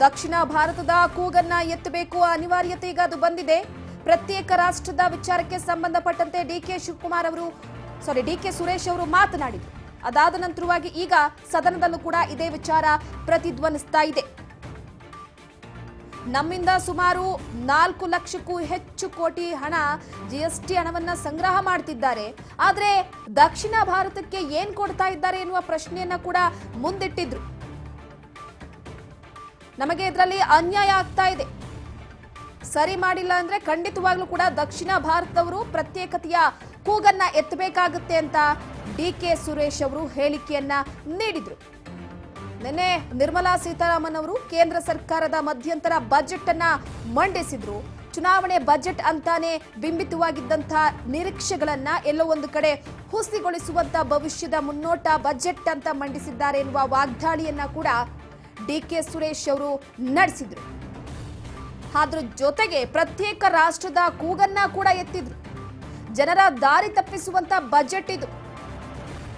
ದಕ್ಷಿಣ ಭಾರತದ ಕೂಗನ್ನ ಎತ್ತಬೇಕು ಅನಿವಾರ್ಯತೆ ಈಗ ಅದು ಬಂದಿದೆ. ಪ್ರತ್ಯೇಕ ರಾಷ್ಟ್ರದ ವಿಚಾರಕ್ಕೆ ಸಂಬಂಧಪಟ್ಟಂತೆ ಡಿಕೆ ಸುರೇಶ್ ಅವರು ಮಾತನಾಡಿದರು. ಅದಾದ ನಂತರವಾಗಿ ಈಗ ಸದನದಲ್ಲೂ ಕೂಡ ಇದೇ ವಿಚಾರ ಪ್ರತಿಧ್ವನಿಸ್ತಾ ಇದೆ. ನಮ್ಮಿಂದ ಸುಮಾರು 4 ಲಕ್ಷಕ್ಕೂ ಹೆಚ್ಚು ಕೋಟಿ ಹಣ ಜಿಎಸ್ಟಿ ಹಣವನ್ನ ಸಂಗ್ರಹ ಮಾಡ್ತಿದ್ದಾರೆ. ಆದ್ರೆ ದಕ್ಷಿಣ ಭಾರತಕ್ಕೆ ಏನ್ ಕೊಡ್ತಾ ಇದ್ದಾರೆ ಎನ್ನುವ ಪ್ರಶ್ನೆಯನ್ನ ಕೂಡ ಮುಂದಿಟ್ಟಿದ್ರು. ನಮಗೆ ಇದರಲ್ಲಿ ಅನ್ಯಾಯ ಆಗ್ತಾ ಇದೆ, ಸರಿ ಮಾಡಿಲ್ಲ ಅಂದ್ರೆ ಖಂಡಿತವಾಗ್ಲೂ ಕೂಡ ದಕ್ಷಿಣ ಭಾರತದವರು ಪ್ರತ್ಯೇಕತೆಯ ಕೂಗನ್ನ ಎತ್ತಬೇಕಾಗುತ್ತೆ ಅಂತ ಡಿಕೆ ಸುರೇಶ್ ಅವರು ಹೇಳಿಕೆಯನ್ನ ನೀಡಿದ್ರು. ನಿನ್ನೆ ನಿರ್ಮಲಾ ಸೀತಾರಾಮನ್ ಅವರು ಕೇಂದ್ರ ಸರ್ಕಾರದ ಮಧ್ಯಂತರ ಬಜೆಟ್ ಅನ್ನ ಮಂಡಿಸಿದ್ರು. ಚುನಾವಣೆ ಬಜೆಟ್ ಅಂತಾನೆ ಬಿಂಬಿತವಾಗಿದ್ದಂತಹ ನಿರೀಕ್ಷೆಗಳನ್ನ ಎಲ್ಲೋ ಒಂದು ಕಡೆ ಹುಸಿಗೊಳಿಸುವಂತ ಭವಿಷ್ಯದ ಮುನ್ನೋಟ ಬಜೆಟ್ ಅಂತ ಮಂಡಿಸಿದ್ದಾರೆ ಎನ್ನುವ ವಾಗ್ದಾಳಿಯನ್ನ ಕೂಡ ಡಿಕೆ ಸುರೇಶ್ ಅವರು ನಡೆಸಿದ್ರು. ಅದ್ರ ಜೊತೆಗೆ ಪ್ರತ್ಯೇಕ ರಾಷ್ಟ್ರದ ಕೂಗನ್ನ ಕೂಡ ಎತ್ತಿದ್ರು. ಜನರ ದಾರಿ ತಪ್ಪಿಸುವಂತ ಬಜೆಟ್ ಇದು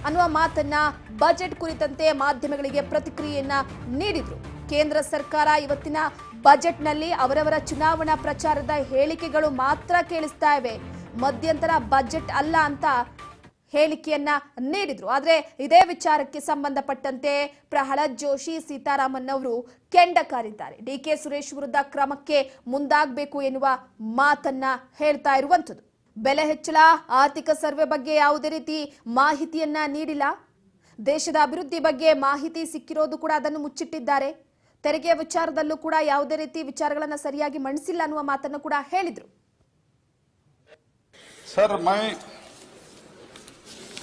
ಅನ್ನುವ ಮಾತನ್ನ ಬಜೆಟ್ ಕುರಿತಂತೆ ಮಾಧ್ಯಮಗಳಿಗೆ ಪ್ರತಿಕ್ರಿಯೆಯನ್ನ ನೀಡಿದ್ರು. ಕೇಂದ್ರ ಸರ್ಕಾರ ಇವತ್ತಿನ ಬಜೆಟ್ನಲ್ಲಿ ಅವರವರ ಚುನಾವಣಾ ಪ್ರಚಾರದ ಹೇಳಿಕೆಗಳು ಮಾತ್ರ ಕೇಳಿಸ್ತಾ ಇವೆ, ಮಧ್ಯಂತರ ಬಜೆಟ್ ಅಲ್ಲ ಅಂತ ಹೇಳಿಕೆಯನ್ನ ನೀಡಿದ್ರು. ಆದ್ರೆ ಇದೇ ವಿಚಾರಕ್ಕೆ ಸಂಬಂಧಪಟ್ಟಂತೆ ಪ್ರಹ್ಲಾದ್ ಜೋಶಿ ಸೀತಾರಾಮನ್ ಅವರು ಕೆಂಡ ಕಾರಿದ್ದಾರೆ. ಡಿಕೆ ಸುರೇಶ್ ವಿರುದ್ಧ ಕ್ರಮಕ್ಕೆ ಮುಂದಾಗಬೇಕು ಎನ್ನುವ ಮಾತನ್ನ ಹೇಳ್ತಾ ಇರುವಂಥದ್ದು. ಬೆಲೆ ಹೆಚ್ಚಳ, ಆರ್ಥಿಕ ಸರ್ವೆ ಬಗ್ಗೆ ಯಾವುದೇ ರೀತಿ ಮಾಹಿತಿಯನ್ನ ನೀಡಿಲ್ಲ. ದೇಶದ ಅಭಿವೃದ್ಧಿ ಬಗ್ಗೆ ಮಾಹಿತಿ ಸಿಕ್ಕಿರೋದು ಕೂಡ ಅದನ್ನು ಮುಚ್ಚಿಟ್ಟಿದ್ದಾರೆ. ತೆರಿಗೆ ವಿಚಾರದಲ್ಲೂ ಕೂಡ ಯಾವುದೇ ರೀತಿ ವಿಚಾರಗಳನ್ನ ಸರಿಯಾಗಿ ಮಂಡಿಸಿಲ್ಲ ಅನ್ನುವ ಮಾತನ್ನು ಕೂಡ ಹೇಳಿದ್ರು. सर, मैं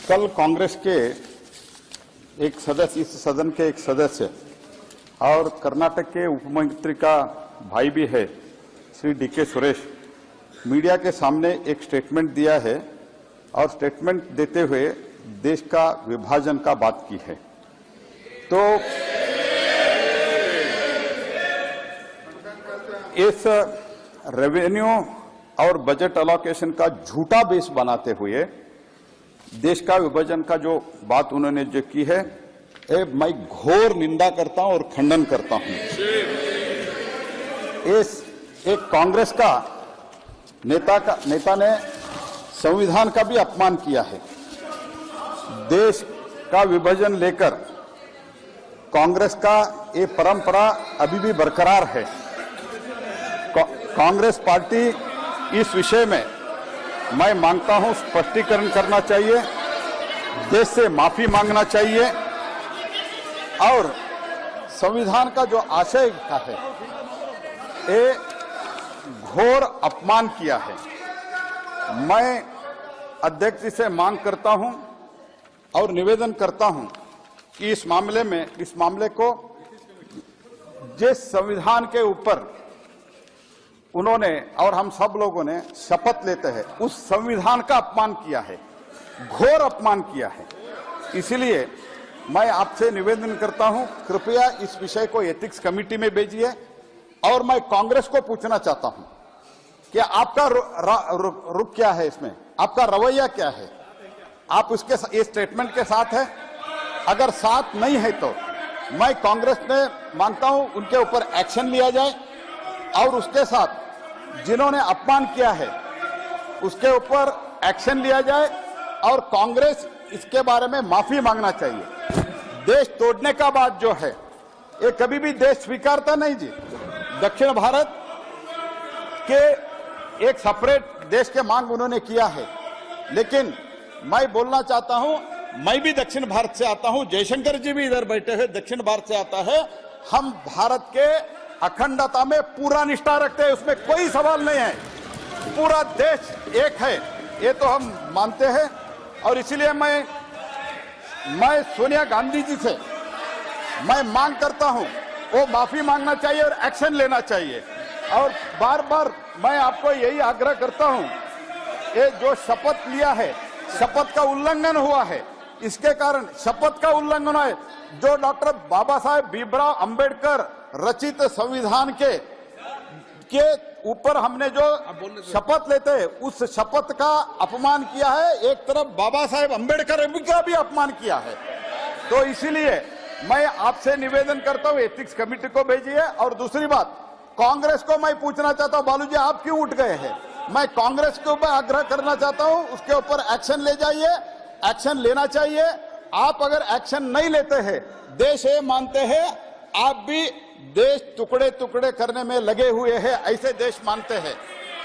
कल कांग्रेस के एक सदस्य, इस सदन के एक सदस्य और कर्नाटक के उप मुख्यमंत्री का भाई भी है श्री डीके सुरेश, मीडिया के सामने एक स्टेटमेंट दिया है और स्टेटमेंट देते हुए देश का विभाजन का बात की है। तो इस रेवेन्यू और बजट अलोकेशन का झूठा बेस बनाते हुए देश का विभाजन का जो बात उन्होंने जो की है, मैं घोर निंदा करता हूं और खंडन करता हूं। इस एक कांग्रेस का नेता ने संविधान का भी अपमान किया है। देश का विभाजन लेकर कांग्रेस का ये परंपरा अभी भी बरकरार है। कांग्रेस पार्टी इस विषय में मैं मांगता हूं स्पष्टीकरण करना चाहिए, देश से माफी मांगना चाहिए और संविधान का जो आशय का है ये घोर अपमान किया है। मैं अध्यक्ष जी से मांग करता हूं और निवेदन करता हूं कि इस मामले को जिस संविधान के ऊपर उन्होंने और हम सब लोगों ने शपथ लेते हैं, उस संविधान का अपमान किया है, घोर अपमान किया है। इसलिए मैं आपसे निवेदन करता हूं, कृपया इस विषय को एथिक्स कमेटी में भेजिए। और मैं कांग्रेस को पूछना चाहता हूं कि आपका रुख क्या है, इसमें आपका रवैया क्या है? आप उसके इस स्टेटमेंट के साथ है? अगर साथ नहीं है तो मैं कांग्रेस में मांगता हूं उनके ऊपर एक्शन लिया जाए और उसके साथ जिन्होंने अपमान किया है उसके ऊपर एक्शन लिया जाए और कांग्रेस इसके बारे में माफी मांगना चाहिए। देश तोड़ने का बात जो है ये कभी भी देश स्वीकारता नहीं जी। दक्षिण भारत के एक सेपरेट देश के मांग उन्होंने किया है, लेकिन मैं बोलना चाहता हूं, मैं भी दक्षिण भारत से आता हूं, जयशंकर जी भी इधर बैठे हुए दक्षिण भारत से आता है। हम भारत के अखंडता में पूरा निष्ठा रखते हैं, उसमें कोई सवाल नहीं है। पूरा देश एक है ये तो हम मानते हैं और इसलिए मैं सोनिया गांधी जी से मैं मांग करता हूं वो माफी मांगना चाहिए और एक्शन लेना चाहिए। और बार बार मैं आपको यही आग्रह करता हूं, ये जो शपथ लिया है शपथ का उल्लंघन हुआ है। इसके कारण शपथ का उल्लंघन है। जो डॉक्टर बाबा साहेब भीमराव अंबेडकर रचित संविधान के ऊपर हमने जो शपथ लेते हैं उस शपथ का अपमान किया है। एक तरफ बाबा साहेब अंबेडकर का भी अपमान किया है। तो इसीलिए मैं आपसे निवेदन करता हूं एथिक्स कमेटी को भेजिए। और दूसरी बात, कांग्रेस को मैं पूछना चाहता हूं, बालू जी आप क्यों उठ गए हैं? मैं कांग्रेस के ऊपर आग्रह करना चाहता हूं, उसके ऊपर एक्शन ले जाइए, एक्शन लेना चाहिए। आप अगर एक्शन नहीं लेते हैं, देश ये मानते हैं आप भी देश टुकड़े टुकड़े करने में लगे हुए हैं, ऐसे देश मानते हैं।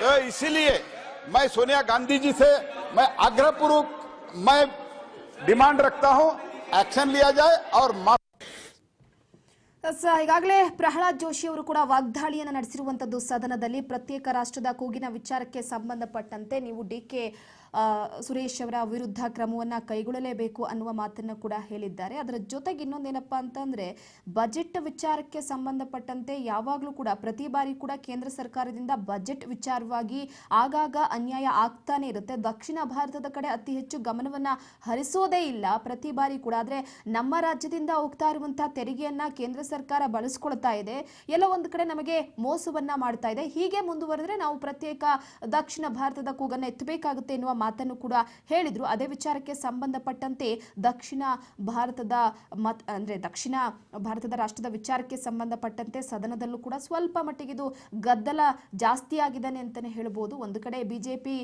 तो इसीलिए मैं सोनिया गांधी जी से मैं आग्रहपूर्वक मैं डिमांड रखता हूं, एक्शन लिया जाए और ಈಗಾಗಲೇ ಪ್ರಹ್ಲಾದ್ ಜೋಶಿ ಅವರು ಕೂಡ ವಾಗ್ದಾಳಿಯನ್ನು ನಡೆಸಿರುವಂತದ್ದು ಸದನದಲ್ಲಿ ಪ್ರತ್ಯೇಕ ರಾಷ್ಟ್ರದ ಕೂಗಿನ ವಿಚಾರಕ್ಕೆ ಸಂಬಂಧಪಟ್ಟಂತೆ ನೀವು ಡಿಕೆ ಸುರೇಶ್ ಅವರ ವಿರುದ್ಧ ಕ್ರಮವನ್ನು ಕೈಗೊಳ್ಳಲೇಬೇಕು ಅನ್ನುವ ಮಾತನ್ನು ಕೂಡ ಹೇಳಿದ್ದಾರೆ. ಅದರ ಜೊತೆಗೆ ಇನ್ನೊಂದೇನಪ್ಪ ಅಂತಂದ್ರೆ ಬಜೆಟ್ ವಿಚಾರಕ್ಕೆ ಸಂಬಂಧಪಟ್ಟಂತೆ ಯಾವಾಗಲೂ ಕೂಡ ಪ್ರತಿ ಬಾರಿ ಕೂಡ ಕೇಂದ್ರ ಸರ್ಕಾರದಿಂದ ಬಜೆಟ್ ವಿಚಾರವಾಗಿ ಆಗಾಗ ಅನ್ಯಾಯ ಆಗ್ತಾನೆ ಇರುತ್ತೆ. ದಕ್ಷಿಣ ಭಾರತದ ಕಡೆ ಅತಿ ಹೆಚ್ಚು ಗಮನವನ್ನ ಹರಿಸೋದೇ ಇಲ್ಲ ಪ್ರತಿ ಬಾರಿ ಕೂಡ. ಆದ್ರೆ ನಮ್ಮ ರಾಜ್ಯದಿಂದ ಹೋಗ್ತಾ ಇರುವಂತಹ ತೆರಿಗೆಯನ್ನ ಕೇಂದ್ರ ಸರ್ಕಾರ ಬಳಸ್ಕೊಳ್ತಾ ಇದೆ, ಎಲ್ಲೋ ಒಂದು ಕಡೆ ನಮಗೆ ಮೋಸವನ್ನ ಮಾಡ್ತಾ ಇದೆ. ಹೀಗೆ ಮುಂದುವರೆದ್ರೆ ನಾವು ಪ್ರತ್ಯೇಕ ದಕ್ಷಿಣ ಭಾರತದ ಕೂಗನ್ನ ಎತ್ತಬೇಕಾಗುತ್ತೆ ಎನ್ನುವ ಮಾತನ್ನು ಕೂಡ ಹೇಳಿದ್ರು. ಅದೇ ವಿಚಾರಕ್ಕೆ ಸಂಬಂಧಪಟ್ಟಂತೆ ದಕ್ಷಿಣ ಭಾರತದ ರಾಷ್ಟ್ರದ ವಿಚಾರಕ್ಕೆ ಸಂಬಂಧಪಟ್ಟಂತೆ ಸದನದಲ್ಲೂ ಕೂಡ ಸ್ವಲ್ಪ ಮಟ್ಟಿಗೆ ಇದು ಗದ್ದಲ ಜಾಸ್ತಿ ಆಗಿದ್ದಾನೆ ಅಂತಾನೆ ಹೇಳಬಹುದು. ಒಂದು ಕಡೆ ಬಿಜೆಪಿ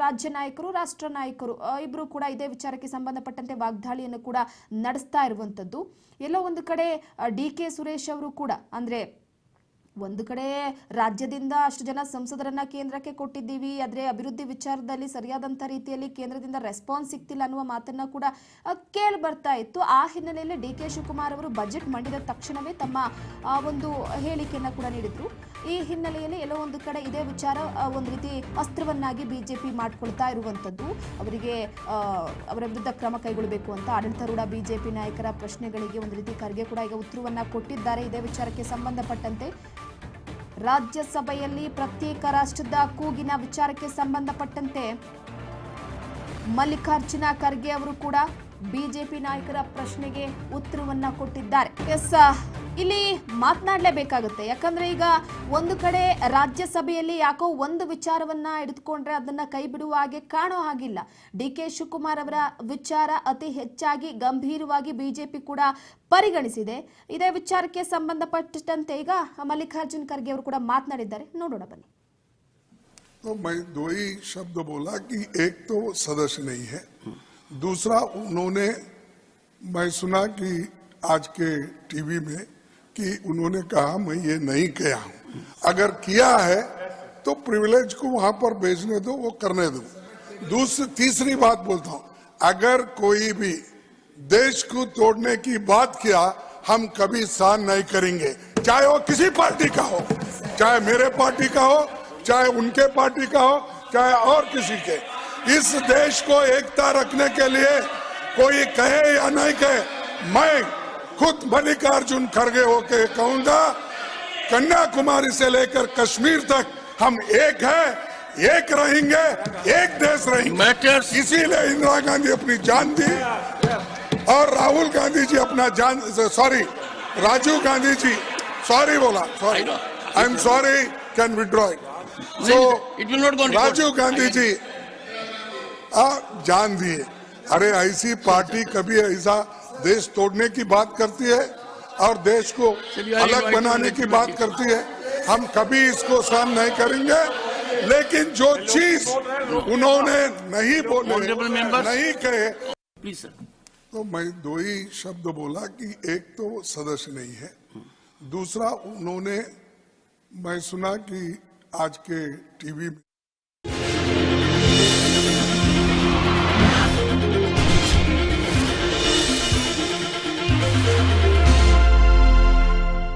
ರಾಜ್ಯ ನಾಯಕರು, ರಾಷ್ಟ್ರ ನಾಯಕರು ಇಬ್ರು ಕೂಡ ಇದೇ ವಿಚಾರಕ್ಕೆ ಸಂಬಂಧಪಟ್ಟಂತೆ ವಾಗ್ದಾಳಿಯನ್ನು ಕೂಡ ನಡೆಸ್ತಾ ಇರುವಂತದ್ದು. ಎಲ್ಲೋ ಒಂದು ಕಡೆ ಡಿಕೆ ಸುರೇಶ್ ಅವರು ಕೂಡ ಅಂದ್ರೆ ಒಂದು ಕಡೆ ರಾಜ್ಯದಿಂದ ಅಷ್ಟು ಜನ ಸಂಸದರನ್ನ ಕೇಂದ್ರಕ್ಕೆ ಕೊಟ್ಟಿದ್ದೀವಿ, ಆದರೆ ಅಭಿವೃದ್ಧಿ ವಿಚಾರದಲ್ಲಿ ಸರಿಯಾದಂಥ ರೀತಿಯಲ್ಲಿ ಕೇಂದ್ರದಿಂದ ರೆಸ್ಪಾನ್ಸ್ ಸಿಗ್ತಿಲ್ಲ ಅನ್ನುವ ಮಾತನ್ನ ಕೂಡ ಕೇಳಿ ಬರ್ತಾ ಇತ್ತು. ಆ ಹಿನ್ನೆಲೆಯಲ್ಲಿ ಡಿಕೆ ಶಿವಕುಮಾರ್ ಅವರು ಬಜೆಟ್ ಮಂಡಿದ ತಕ್ಷಣವೇ ತಮ್ಮ ಒಂದು ಹೇಳಿಕೆಯನ್ನ ಕೂಡ ನೀಡಿದ್ರು. ಈ ಹಿನ್ನೆಲೆಯಲ್ಲಿ ಎಲ್ಲೋ ಒಂದು ಕಡೆ ಇದೇ ವಿಚಾರ ಒಂದು ರೀತಿ ಅಸ್ತ್ರವನ್ನಾಗಿ ಬಿಜೆಪಿ ಮಾಡ್ಕೊಳ್ತಾ ಇರುವಂತದ್ದು. ಅವರಿಗೆ ಅವರ ವಿರುದ್ಧ ಕ್ರಮ ಕೈಗೊಳ್ಳಬೇಕು ಅಂತ ಆಡಳಿತಾರೂಢ ಬಿಜೆಪಿ ನಾಯಕರ ಪ್ರಶ್ನೆಗಳಿಗೆ ಒಂದು ರೀತಿ ಖರ್ಗೆ ಕೂಡ ಈಗ ಉತ್ತರವನ್ನ ಕೊಟ್ಟಿದ್ದಾರೆ. ಇದೇ ವಿಚಾರಕ್ಕೆ ಸಂಬಂಧಪಟ್ಟಂತೆ ರಾಜ್ಯಸಭೆಯಲ್ಲಿ ಪ್ರತ್ಯೇಕ ರಾಷ್ಟ್ರದ ಕೂಗಿನ ವಿಚಾರಕ್ಕೆ ಸಂಬಂಧಪಟ್ಟಂತೆ ಮಲ್ಲಿಕಾರ್ಜುನ ಖರ್ಗೆ ಅವರು ಕೂಡ ಬಿಜೆಪಿ ನಾಯಕರ ಪ್ರಶ್ನೆಗೆ ಉತ್ತರವನ್ನ ಕೊಟ್ಟಿದ್ದಾರೆ. ಇಲ್ಲಿ ಮಾತನಾಡಲೇಬೇಕಾಗುತ್ತೆ, ಯಾಕಂದ್ರೆ ಈಗ ಒಂದು ಕಡೆ ರಾಜ್ಯಸಭೆಯಲ್ಲಿ ಯಾಕೋ ಒಂದು ವಿಚಾರವನ್ನ ಹಿಡಿದುಕೊಂಡ್ರೆ ಅದನ್ನ ಕೈ ಬಿಡುವ ಹಾಗೆ ಕಾಣೋ ಹಾಗಿಲ್ಲ. ಡಿಕೆ ಶಿವಕುಮಾರ್ ಅವರ ವಿಚಾರ ಅತಿ ಹೆಚ್ಚಾಗಿ ಗಂಭೀರವಾಗಿ ಬಿಜೆಪಿ ಕೂಡ ಪರಿಗಣಿಸಿದೆ. ಇದೇ ವಿಚಾರಕ್ಕೆ ಸಂಬಂಧಪಟ್ಟಂತೆ ಈಗ ಮಲ್ಲಿಕಾರ್ಜುನ್ ಖರ್ಗೆ ಅವರು ಕೂಡ ಮಾತನಾಡಿದ್ದಾರೆ, ನೋಡೋಣ ಬನ್ನಿ. तो मैं दो ही शब्द बोला कि एक तो सदस्य नहीं है, दूसरा उन्होंने मैं सुना कि आज के टीवी में कि उन्होंने कहा मैं ये नहीं किया हूं। अगर किया है तो प्रिविलेज को वहां पर भेजने दो, वो करने दो। तीसरी बात बोलता हूं, अगर कोई भी देश को तोड़ने की बात किया हम कभी सहन नहीं करेंगे, चाहे वो किसी पार्टी का हो, चाहे मेरे पार्टी का हो, चाहे उनके पार्टी का हो, चाहे और किसी के। इस देश को एकता रखने के लिए कोई कहे या नहीं कहे, मैं खुद मल्लिकार्जुन खड़गे होके कहूंगा, कन्याकुमारी से लेकर कश्मीर तक हम एक है, एक रहेंगे, एक देश रहेंगे। इसीलिए इंदिरा गांधी अपनी जान दी और राहुल गांधी जी अपना राजीव गांधी जी बोला, I am sorry, can withdraw it. So, it will not go on Rajiv Gandhi ji जान दिए। अरे ऐसी पार्टी कभी ऐसा देश तोड़ने की बात करती है और देश को अलग बनाने की बात करती है, हम कभी इसको सहन नहीं करेंगे। लेकिन जो चीज उन्होंने नहीं बोले, नहीं कहे, प्लीज सर। तो मैं दो ही शब्द बोला कि एक तो सदस्य नहीं है, दूसरा उन्होंने मैं सुना कि आज के टीवी में